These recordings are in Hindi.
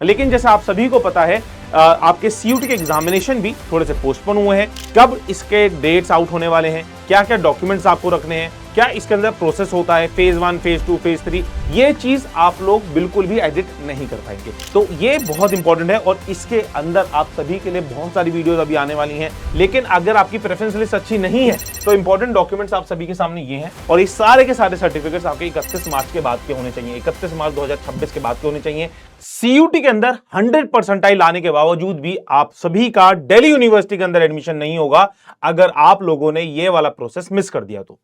लेकिन जैसा आप सभी को पता है आपके सीयूटी के एग्जामिनेशन भी थोड़े से पोस्टपोन हुए हैं। कब इसके डेट्स आउट होने वाले हैं, क्या क्या डॉक्यूमेंट्स आपको रखने हैं, क्या इसके अंदर प्रोसेस होता है, फेज 1, फेज 2, फेज 3, ये चीज आप लोग बिल्कुल भी एडिट नहीं कर पाएंगे। तो ये बहुत इंपॉर्टेंट है और इसके अंदर आप सभी के लिए बहुत सारी वीडियोस अभी आने वाली हैं। लेकिन अगर आपकी प्रेफरेंस लिस्ट अच्छी नहीं है तो इंपॉर्टेंट डॉक्यूमेंट्स आप सभी के सामने ये हैं और ये सारे के सारे सर्टिफिकेट्स आपके 31 मार्च के बाद के होने चाहिए, 31 मार्च 2026 के बाद के होने चाहिए। सीयूटी के अंदर 100 परसेंटाइल आने के बावजूद भी आप सभी का दिल्ली यूनिवर्सिटी के अंदर एडमिशन नहीं होगा अगर आप लोगों ने ये वाला प्रोसेस मिस कर दिया। तो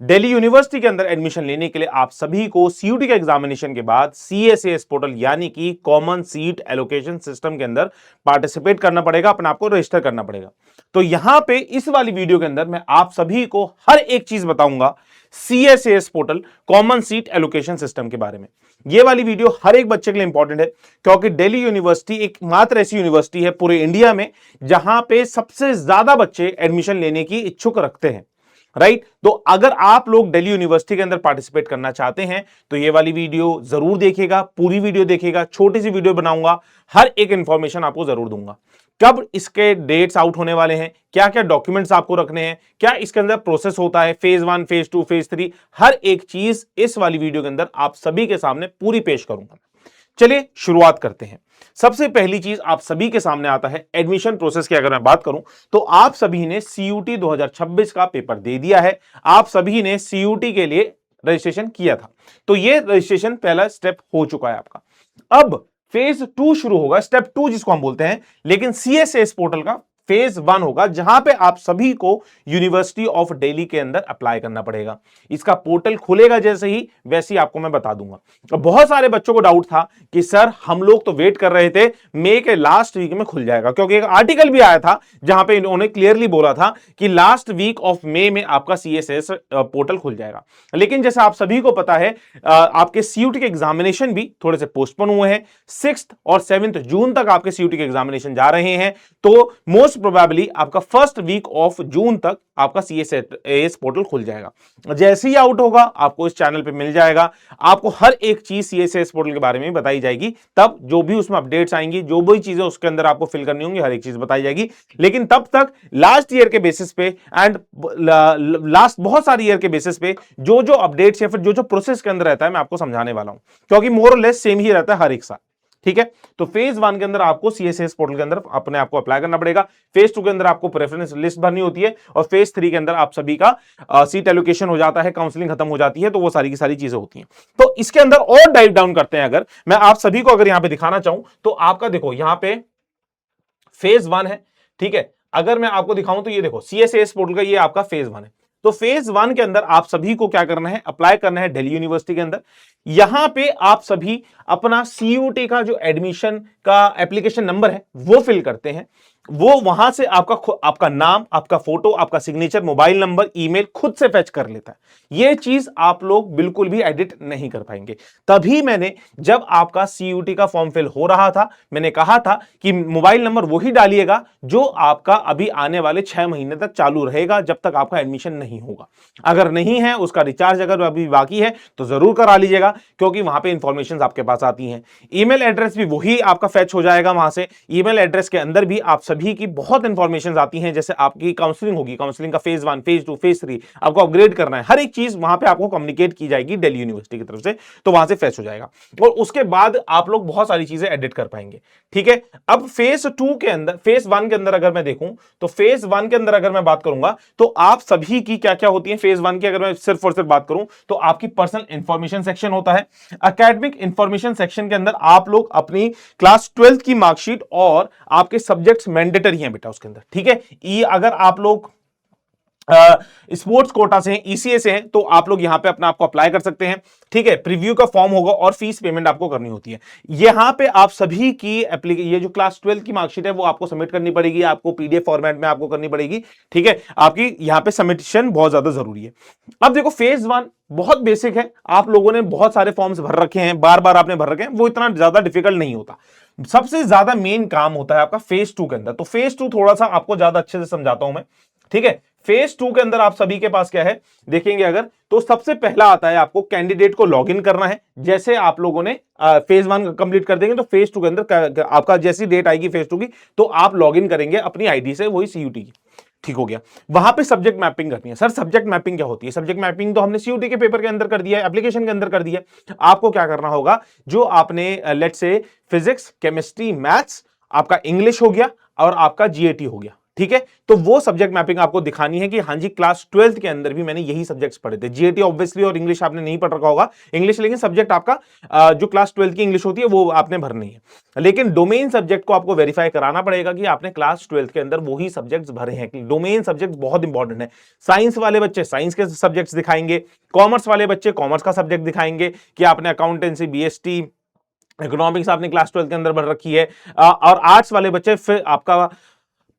दिल्ली यूनिवर्सिटी के अंदर एडमिशन लेने के लिए आप सभी को सीयूटी के एग्जामिनेशन के बाद सीएसएस पोर्टल यानी कि कॉमन सीट एलोकेशन सिस्टम के अंदर पार्टिसिपेट करना पड़ेगा, अपने आप को रजिस्टर करना पड़ेगा। तो यहां पे इस वाली वीडियो के अंदर मैं आप सभी को हर एक चीज बताऊंगा CSS portal common seat allocation system के बारे में। ये वाली वीडियो हर एक बच्चे के लिए इंपॉर्टेंट है क्योंकि दिल्ली यूनिवर्सिटी एकमात्र ऐसी यूनिवर्सिटी है पूरे इंडिया में जहां पे सबसे ज्यादा बच्चे एडमिशन लेने की इच्छुक रखते हैं, राइट। तो अगर आप लोग दिल्ली यूनिवर्सिटी के अंदर पार्टिसिपेट करना चाहते हैं तो ये वाली वीडियो जरूर देखिएगा, पूरी वीडियो देखिएगा, छोटी सी वीडियो बनाऊंगा, हर एक इंफॉर्मेशन आपको जरूर दूंगा। कब इसके डेट्स आउट होने वाले हैं, क्या क्या डॉक्यूमेंट्स आपको रखने हैं, क्या इसके अंदर प्रोसेस होता है, फेज 1, फेज 2, फेज 3, हर एक चीज इस वाली वीडियो के अंदर आप सभी के सामने पूरी पेश करूंगा। चलिए शुरुआत करते हैं। सबसे पहली चीज आप सभी के सामने आता है एडमिशन प्रोसेस की। अगर मैं बात करूं तो आप सभी ने सीयूटी 2026 का पेपर दे दिया है, आप सभी ने सीयूटी के लिए रजिस्ट्रेशन किया था, तो ये रजिस्ट्रेशन पहला स्टेप हो चुका है आपका। अब फेज 2 शुरू होगा, स्टेप 2 जिसको हम बोलते हैं, लेकिन सीएसएस पोर्टल का फेज 1 होगा जहां पे आप सभी को यूनिवर्सिटी ऑफ दिल्ली के अंदर अप्लाई करना पड़ेगा। इसका पोर्टल खुलेगा जैसे ही वैसे ही आपको मैं बता दूंगा। तो बहुत सारे बच्चों को डाउट था कि सर हम लोग तो वेट कर रहे थे मई के लास्ट वीक में खुल जाएगा, क्योंकि एक आर्टिकल भी आया था जहां पे इन्होंने क्लियरली बोला था कि लास्ट वीक ऑफ मई में आपका सीएसएस पोर्टल खुल जाएगा। लेकिन जैसे आप सभी को पता है आपके सीयूटी के एग्जामिनेशन भी थोड़े से पोस्टपोन हुए हैं। 6 और 7 जून तक आपके सीयूटी के एग्जामिनेशन जा रहे हैं, तो मोस्ट प्रोबेबली आपका फर्स्ट वीक ऑफ जून तक आपका सीएसएस पोर्टल खुल जाएगा। जैसे ही आउट होगा आपको इस चैनल पे मिल जाएगा, आपको हर एक चीज सीएसएस पोर्टल के बारे में बताई जाएगी। तब जो भी उसमें अपडेट्स आएंगी, जो भी चीजें उसके अंदर आपको फिल करनी होंगी, हर एक चीज बताई जाएगी। लेकिन तब तक लास्ट ईयर के बेसिस पे एंड लास्ट बहुत सारी ईयर के बेसिस पे जो जो अपडेट्स या फिर जो जो प्रोसेस के अंदर रहता है मैं आपको समझाने वाला हूं, क्योंकि मोर और लेस सेम ही रहता है हर एक साल, ठीक है। तो फेज 1 के अंदर आपको सीएसएस पोर्टल के अंदर अपने आप को अप्लाई करना पड़ेगा, फेज 2 के अंदर आपको प्रेफरेंस लिस्ट भरनी होती है और फेज 3 के अंदर आप सभी का सीट एलोकेशन हो जाता है, काउंसलिंग खत्म हो जाती है, तो वो सारी की सारी चीजें होती हैं। तो इसके अंदर और डाइव डाउन करते हैं। अगर मैं आप सभी को अगर यहां पे दिखाना चाहूं तो आपका देखो यहां पे फेज 1 है, ठीक है। अगर मैं आपको दिखाऊं तो ये देखो सीएसएस पोर्टल का ये आपका फेज 1 है। तो फेज 1 के अंदर आप सभी को क्या करना है, अप्लाई करना है दिल्ली यूनिवर्सिटी के अंदर। यहां पे आप सभी अपना सीयूटी का जो एडमिशन का एप्लीकेशन नंबर है वो फिल करते हैं। वो वहां से आपका नाम, आपका फोटो, आपका सिग्नेचर, मोबाइल नंबर, ईमेल खुद से फेच कर लेता है। ये चीज आप लोग बिल्कुल भी एडिट नहीं कर पाएंगे। तभी मैंने जब आपका सीयूटी का फॉर्म फिल हो रहा था मैंने कहा था कि मोबाइल नंबर वही डालिएगा जो आपका अभी आने वाले 6 महीने तक चालू रहेगा, जब तक आपका एडमिशन नहीं होगा। अगर नहीं है, उसका रिचार्ज अगर अभी बाकी है तो जरूर करा लीजिएगा, क्योंकि वहां पे इंफॉर्मेशन आपके पास आती हैं। ईमेल एड्रेस भी वही आपका फेच हो जाएगा वहां से। ईमेल एड्रेस के अंदर भी आप सभी की बहुत इंफॉर्मेशन आती हैं, जैसे आपकी काउंसलिंग होगी, काउंसलिंग का फेज 1, फेज 2, फेज 3 आपको अपग्रेड करना है, हर एक चीज वहां पे आपको कम्युनिकेट की जाएगी दिल्ली यूनिवर्सिटी की तरफ से, तो वहां से फेच हो जाएगा और उसके बाद आप लोग बहुत सारी चीजें एडिट कर पाएंगे, ठीक है। अब फेज 2 के अंदर, फेज 1 के अंदर अगर मैं देखूं तो फेज 1 के अंदर अगर मैं बात करूंगा तो आप सभी की क्या क्या होती है। फेज 1 की अगर मैं सिर्फ और सिर्फ बात करूं तो आपकी पर्सनल इंफॉर्मेशन सेक्शन होता है। एकेडमिक इंफॉर्मेशन सेक्शन के अंदर आप लोग अपनी क्लास 12th की मार्कशीट और आपके सब्जेक्ट्स मैंडेटरी हैं बेटा उसके अंदर, ठीक है। ये अगर आप लोग स्पोर्ट्स कोटा से हैं, ईसीए से हैं, तो आप लोग यहां पे अपना आपको अप्लाई कर सकते हैं, ठीक है। प्रीव्यू का फॉर्म होगा और फीस पेमेंट आपको करनी होती है। यहां पे आप सभी की ये जो क्लास 12 की मार्कशीट है वो आपको सबमिट करनी पड़ेगी, आपको पीडीएफ फॉर्मेट में आपको करनी पड़ेगी, ठीक है। आपकी यहां पे सबमिशन बहुत ज्यादा जरूरी है। अब देखो फेज 1 बहुत बेसिक है, आप लोगों ने बहुत सारे फॉर्म्स भर रखे हैं, बार बार आपने भर रखे हैं, वो इतना ज्यादा डिफिकल्ट नहीं होता। सबसे ज्यादा मेन काम होता है आपका फेज 2 के अंदर। तो फेज 2 थोड़ा सा आपको ज्यादा अच्छे से समझाता हूं मैं। ठीक है। फेज 2 के अंदर आप सभी के पास क्या है देखेंगे अगर, तो सबसे पहला आता है आपको कैंडिडेट को लॉगिन करना है। जैसे आप लोगों ने फेज 1 कंप्लीट कर देंगे तो फेज 2 के अंदर आपका जैसी डेट आएगी फेज 2 की, तो आप लॉगिन करेंगे अपनी आईडी से, वही सीयूटी की। ठीक हो गया। वहां पे सब्जेक्ट मैपिंग करनी है। सर सब्जेक्ट मैपिंग क्या होती है? सब्जेक्ट मैपिंग तो हमने सीयूटी के पेपर के अंदर कर दिया है, एप्लीकेशन के अंदर कर दिया है। आपको क्या करना होगा, जो आपने let's say physics, chemistry, maths, आपका इंग्लिश हो गया और आपका जीएटी हो गया, ठीक है, तो वो सब्जेक्ट मैपिंग आपको दिखानी है कि हाँ जी क्लास 12th के अंदर भी मैंने यही सब्जेक्ट्स पढ़े थे। जीएटी ऑब्वियसली और इंग्लिश आपने नहीं पढ़ रखा होगा, इंग्लिश, लेकिन सब्जेक्ट आपका जो क्लास 12th की इंग्लिश होती है वो आपने भरनी है। लेकिन डोमेन सब्जेक्ट को आपको वेरीफाई कराना पड़ेगा कि आपने क्लास 12th के अंदर वही सब्जेक्ट्स भरे हैं। डोमेन सब्जेक्ट बहुत इंपॉर्टेंट है। साइंस वाले बच्चे साइंस के सब्जेक्ट्स दिखाएंगे, कॉमर्स वाले बच्चे कॉमर्स का सब्जेक्ट दिखाएंगे कि आपने अकाउंटेंसी, बीएसटी, इकोनॉमिक्स आपने क्लास 12th के अंदर भर रखी है। और आर्ट्स वाले बच्चे फिर आपका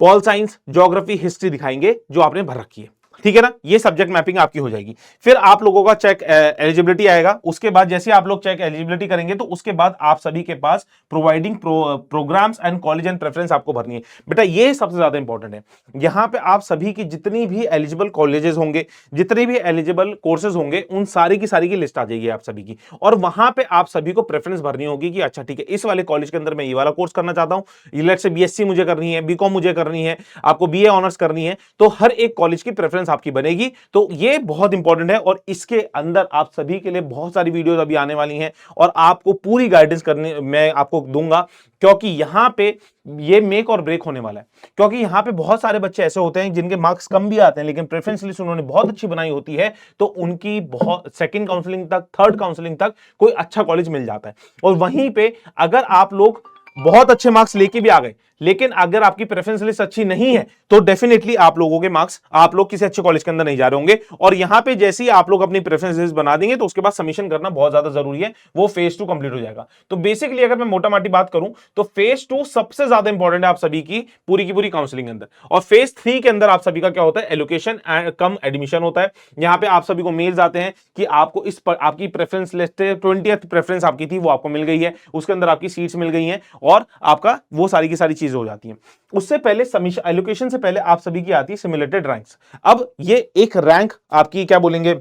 पॉल साइंस, ज्योग्राफी, हिस्ट्री दिखाएंगे जो आपने भर रखी है, ठीक है ना। ये सब्जेक्ट मैपिंग आपकी हो जाएगी। फिर आप लोगों का चेक एलिजिबिलिटी आएगा। उसके बाद जैसे आप लोग चेक एलिजिबिलिटी करेंगे तो उसके बाद आप सभी के पास providing programs and college and preference आपको भरनी है। बेटा ये सबसे ज्यादा इंपॉर्टेंट है। यहां पे आप सभी की जितनी भी एलिजिबल कॉलेजेस होंगे, जितने भी एलिजिबल कोर्सेज होंगे, उन सारी की लिस्ट आ जाएगी आप सभी की, और वहां पे आप सभी को प्रेफरेंस भरनी होगी कि अच्छा ठीक है, इस वाले कॉलेज के अंदर मैं ये वाला कोर्स करना चाहता हूं, लेट्स से बीएससी मुझे करनी है, बीकॉम मुझे करनी है, आपको बीए ऑनर्स करनी है, तो हर एक कॉलेज की प्रेफरेंस आपकी बनेगी। तो ये बहुत इंपॉर्टेंट है और इसके अंदर आप सभी के लिए बहुत सारी वीडियोस अभी आने वाली हैं और आपको पूरी गाइडेंस करने मैं आपको दूंगा, क्योंकि यहां पे ये मेक और ब्रेक होने वाला है। क्योंकि यहां पे बहुत सारे बच्चे ऐसे होते हैं जिनके मार्क्स कम भी आते हैं लेकिन प्रेफरेंस लिस्ट उन्होंने बहुत अच्छी बनाई होती है, तो उनकी बहुत सेकंड काउंसलिंग तक, थर्ड काउंसलिंग तक कोई अच्छा कॉलेज मिल जाता है। और वहीं पे अगर आप लोग बहुत अच्छे मार्क्स लेके भी आ गए लेकिन अगर आपकी प्रेफरेंस लिस्ट अच्छी नहीं है तो डेफिनेटली आप लोगों के मार्क्स, आप लोग किसी अच्छे कॉलेज के अंदर नहीं जा रहे होंगे। और यहां पे जैसे ही आप लोग अपनी प्रेफरेंस लिस्ट बना देंगे तो उसके बाद सबमिशन करना बहुत ज्यादा जरूरी है, वो फेज 2 कंप्लीट हो जाएगा। तो बेसिकली अगर मैं मोटा माटी बात करूं तो फेज 2 सबसे ज्यादा इंपॉर्टेंट है आप सभी की पूरी काउंसलिंग के अंदर। और फेज 3 के अंदर आप सभी का क्या होता है, एलोकेशन कम एडमिशन होता है। यहां पे आप सभी को मेल्स आते हैं कि आपको इस पर आपकी प्रेफरेंस लिस्ट 20th प्रेफरेंस आपकी थी वो आपको मिल गई है, उसके अंदर आपकी सीट्स मिल गई हैं और आपका वो सारी की सारी चीजें हो जाती हैं। उससे पहले सबमिशन एलोकेशन से पहले आप सभी की आती है सिमुलेटेड रैंक्स। अब ये एक रैंक आपकी क्या बोलेंगे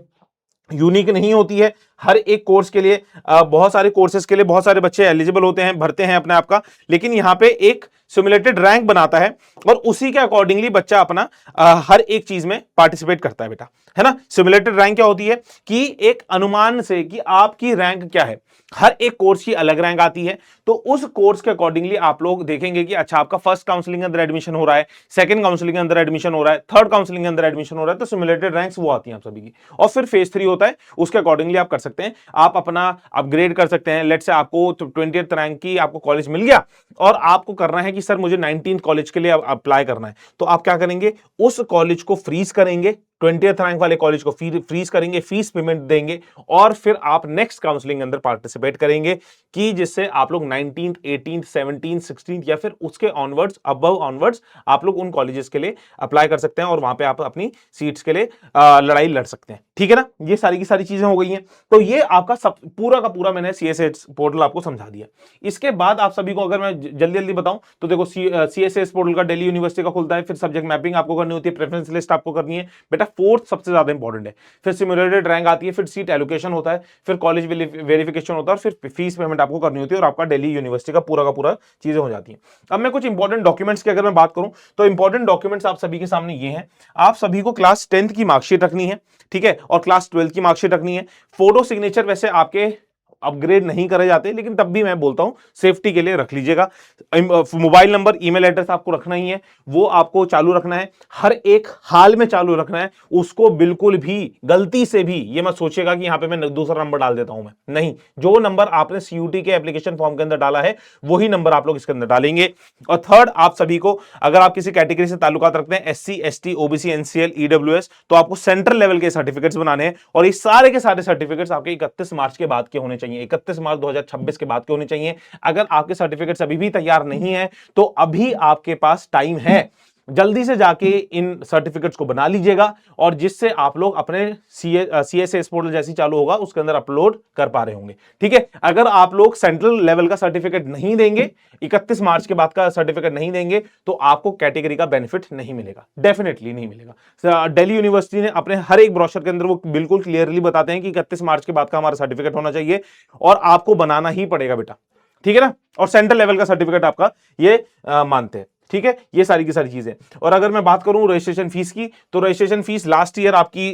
यूनिक नहीं होती है। हर एक कोर्स के लिए बहुत सारे कोर्सेज के लिए बहुत सारे बच्चे एलिजिबल होते हैं, भरते हैं अपने आप का, लेकिन यहां पे एक सिमुलेटेड रैंक बनाता है और उसी के अकॉर्डिंगली बच्चा अपना हर एक चीज में पार्टिसिपेट करता है बेटा, है ना। सिमुलेटेड रैंक क्या होती है कि एक अनुमान से कि आपकी रैंक क्या है। हर एक कोर्स की अलग रैंक आती है, तो उस कोर्स के अकॉर्डिंगली आप लोग देखेंगे कि अच्छा आपका फर्स्ट काउंसलिंग के अंदर एडमिशन हो रहा है, सेकंड काउंसलिंग के अंदर एडमिशन हो रहा है, थर्ड काउंसलिंग के अंदर एडमिशन हो रहा है, तो सिमुलेटेड रैंक्स वो आती हैं आप सभी की। और फिर फेज 3 होता है, उसके अकॉर्डिंगली आप कर सकते हैं, आप अपना अपग्रेड कर सकते हैं। लेट्स से आपको 20th रैंक की आपको कॉलेज मिल गया और आपको करना है कि सर मुझे 19th कॉलेज के लिए अप्लाई करना है, तो आप क्या करेंगे, उस कॉलेज को फ्रीज करेंगे, 20th रैंक वाले कॉलेज को फ्रीज करेंगे, फीस पेमेंट देंगे और फिर आप नेक्स्ट काउंसलिंग अंदर पार्टिसिपेट करेंगे कि जिससे आप लोग 19th 18th 17th 16th या फिर उसके ऑनवर्ड्स, अबव ऑनवर्ड्स आप लोग उन कॉलेजेस के लिए अप्लाई कर सकते हैं और वहां पे आप अपनी सीट्स के लिए लड़ाई लड़ सकते हैं, ठीक है ना। ये सारी की सारी चीजें हो गई हैं। तो ये आपका सब पूरा का पूरा मैंने सीएसएस पोर्टल आपको समझा दिया। इसके बाद आप सभी को अगर मैं जल्दी जल्दी बताऊं तो देखो सीएसएस पोर्टल का दिल्ली यूनिवर्सिटी का खुलता है, फिर सब्जेक्ट मैपिंग आपको करनी होती है, प्रेफरेंस लिस्ट आपको करनी है बेटा, फोर्थ सबसे ज्यादा इंपॉर्टेंट है। फिर सिमुलेटेड रैंक आती है, फिर सीट एलोकेशन होता है, फिर कॉलेज वेरिफिकेशन होता है और फिर फीस पेमेंट आपको करनी होती है और आपका दिल्ली यूनिवर्सिटी का पूरा चीजें हो जाती हैं। अब मैं कुछ इंपॉर्टेंट डॉक्यूमेंट्स की अगर मैं बात करूं तो इंपॉर्टेंट डॉक्यूमेंट्स आप सभी के सामने ये हैं। आप सभी को क्लास 10th की मार्कशीट रखनी है, ठीक है, और क्लास 12th की मार्कशीट रखनी है। फोटो सिग्नेचर वैसे आपके अपग्रेड नहीं करे जाते लेकिन तब भी मैं बोलता हूं सेफ्टी के लिए रख लीजिएगा। मोबाइल नंबर, ईमेल एड्रेस आपको रखना ही है, वो आपको चालू रखना है, हर एक हाल में चालू रखना है उसको। बिल्कुल भी गलती से भी ये मत सोचिएगा कि यहां पे मैं दूसरा नंबर डाल देता हूं, मैं नहीं, जो नंबर आपने सीयूटी के एप्लीकेशन फॉर्म के अंदर डाला है वही नंबर आप लोग इसके अंदर डालेंगे। और थर्ड, आप सभी को अगर आप किसी कैटेगरी से ताल्लुकात रखते हैं, SC, ST, OBC, NCL, EWS, तो आपको सेंट्रल लेवल के सर्टिफिकेट्स बनाने हैं और ये सारे के सारे सर्टिफिकेट्स आपके 31 मार्च के बाद के होने चाहिए, 31 मार्च 2026 के बाद के होने चाहिए। अगर आपके सर्टिफिकेट्स अभी भी तैयार नहीं है तो अभी आपके पास टाइम है, जल्दी से जाके इन सर्टिफिकेट्स को बना लीजिएगा और जिससे आप लोग अपने CSS पोर्टल जैसी चालू होगा उसके अंदर अपलोड कर पा रहे होंगे। ठीक है, अगर आप लोग सेंट्रल लेवल का सर्टिफिकेट नहीं देंगे, 31 मार्च के बाद का सर्टिफिकेट नहीं देंगे, तो आपको कैटेगरी का बेनिफिट नहीं मिलेगा, डेफिनेटली नहीं मिलेगा। दिल्ली यूनिवर्सिटी ने अपने हर एक ब्रोशर के अंदर वो बिल्कुल क्लियरली बताते हैं कि 31 मार्च के बाद का हमारा सर्टिफिकेट होना चाहिए और आपको बनाना ही पड़ेगा बेटा, ठीक है ना, और सेंट्रल लेवल का सर्टिफिकेट आपका ये मानते हैं। ठीक है, ये सारी की सारी चीजें। और अगर मैं बात करूं रजिस्ट्रेशन फीस की, तो रजिस्ट्रेशन फीस लास्ट ईयर आपकी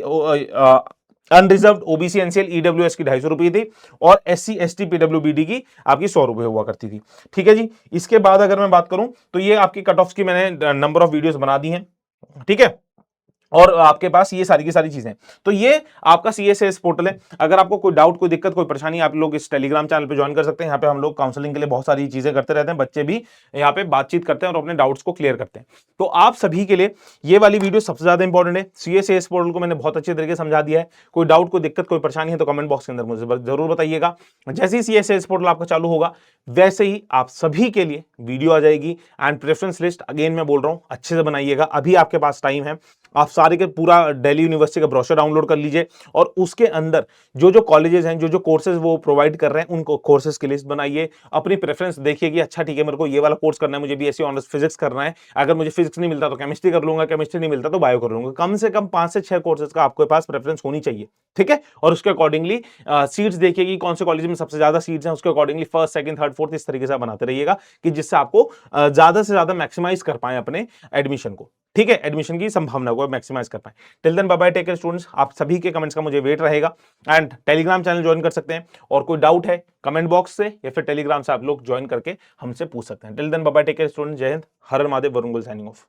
अनरिजर्व्ड ओबीसी एनसीएल ईडब्ल्यूएस की 250 रुपए थी और SC ST PWBD की आपकी 100 रुपए हुआ करती थी। ठीक है जी, इसके बाद अगर मैं बात करूं तो ये आपकी कट ऑफ की मैंने नंबर ऑफ वीडियोस बना दी हैं। ठीक है, और आपके पास ये सारी की सारी चीजें, तो ये आपका CSS पोर्टल है। अगर आपको कोई डाउट, कोई दिक्कत, कोई परेशानी, आप लोग इस टेलीग्राम चैनल पे ज्वाइन कर सकते हैं। यहाँ पे हम लोग काउंसलिंग के लिए बहुत सारी चीजें करते रहते हैं, बच्चे भी यहाँ पे बातचीत करते हैं और अपने डाउट्स को क्लियर करते हैं। तो आप सभी के लिए ये वाली वीडियो सबसे ज्यादा इंपॉर्टेंट है। CSS पोर्टल को मैंने बहुत अच्छे तरीके से समझा दिया है। कोई डाउट, कोई दिक्कत, कोई परेशानी है तो कमेंट बॉक्स के अंदर मुझे जरूर बताइएगा। जैसे ही CSS पोर्टल आपका चालू होगा वैसे ही आप सभी के लिए वीडियो आ जाएगी। एंड प्रेफरेंस लिस्ट अगेन मैं बोल रहा हूं अच्छे से बनाइएगा, अभी आपके पास टाइम है। आप सारे के पूरा दिल्ली यूनिवर्सिटी का ब्रोशर डाउनलोड कर लीजिए और उसके अंदर जो जो कॉलेजेस हैं, जो जो कोर्सेज वो प्रोवाइड कर रहे हैं, उनको कोर्सेज की लिस्ट बनाइए। अपनी प्रेफरेंस देखिए कि अच्छा ठीक है, मेरे को ये वाला कोर्स करना है, मुझे BSc ऑनर्स फिजिक्स करना है, अगर मुझे फिजिक्स नहीं मिलता तो केमिस्ट्री कर लूंगा, केमिस्ट्री नहीं मिलता तो बायो कर लूंगा। कम से कम 5 से 6 कोर्सेज का आपके पास प्रेफरेंस होनी चाहिए। ठीक है, और उसके अकॉर्डिंगली सीट्स देखिए कि कौन से कॉलेज में सबसे ज्यादा सीट्स हैं, उसके accordingly first, second, third, fourth इस तरीके से बनाते रहिएगा कि जिससे आपको ज्यादा से ज्यादा मैक्सिमाइज कर पाए अपने एडमिशन को। ठीक है, एडमिशन की संभावना को मैक्सिमाइज कर पाए। Till then bye bye, take care students. आप सभी के कमेंट्स का मुझे वेट रहेगा एंड टेलीग्राम चैनल ज्वाइन कर सकते हैं और कोई डाउट है कमेंट बॉक्स से या फिर टेलीग्राम से आप लोग ज्वाइन करके हमसे पूछ सकते हैं। Till then bye bye, take care students. जय हिंद, हर हर महादेव, वरुण गुल साइनिंग ऑफ।